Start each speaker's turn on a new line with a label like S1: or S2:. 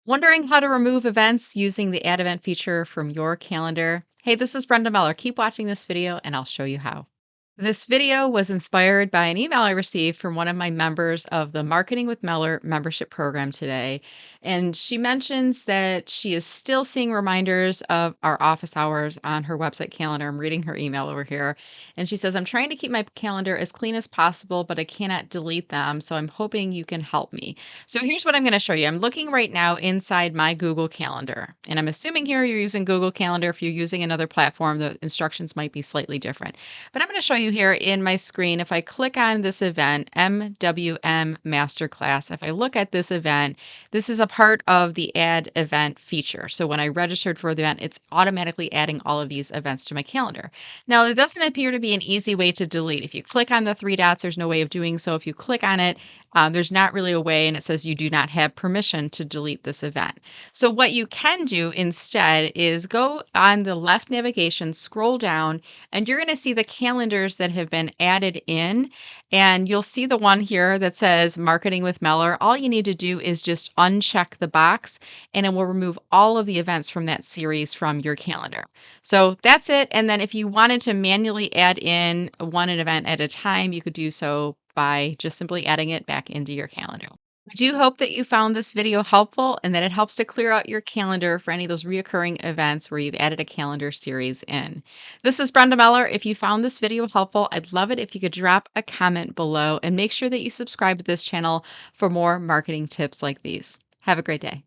S1: Wondering how to remove events using the Add Event feature from your calendar? Hey, this is Brenda Meller. Keep watching this video and I'll show you how. This video was inspired by an email I received from one of my members of the Marketing with Meller membership program today. And she mentions that she is still seeing reminders of our office hours on her website calendar. I'm reading her email over here. And she says, I'm trying to keep my calendar as clean as possible, but I cannot delete them. So I'm hoping you can help me. So here's what I'm going to show you. I'm looking right now inside my Google Calendar. And I'm assuming here you're using Google Calendar. If you're using another platform, the instructions might be slightly different. But I'm going to show you here in my screen, if I click on this event, MWM Masterclass, if I look at this event, this is a part of the Add Event feature. So when I registered for the event, it's automatically adding all of these events to my calendar. Now, it doesn't appear to be an easy way to delete. If you click on the three dots, there's no way of doing so. If you click on it, there's not really a way, and it says you do not have permission to delete this event. So what you can do instead is go on the left navigation, scroll down, and you're going to see the calendars that have been added in. And you'll see the one here that says Marketing with Meller. All you need to do is just uncheck the box, and it will remove all of the events from that series from your calendar. So that's it. And then if you wanted to manually add in one event at a time, you could do so by just simply adding it back into your calendar. I do hope that you found this video helpful and that it helps to clear out your calendar for any of those reoccurring events where you've added a calendar series in. This is Brenda Meller. If you found this video helpful, I'd love it if you could drop a comment below and make sure that you subscribe to this channel for more marketing tips like these. Have a great day.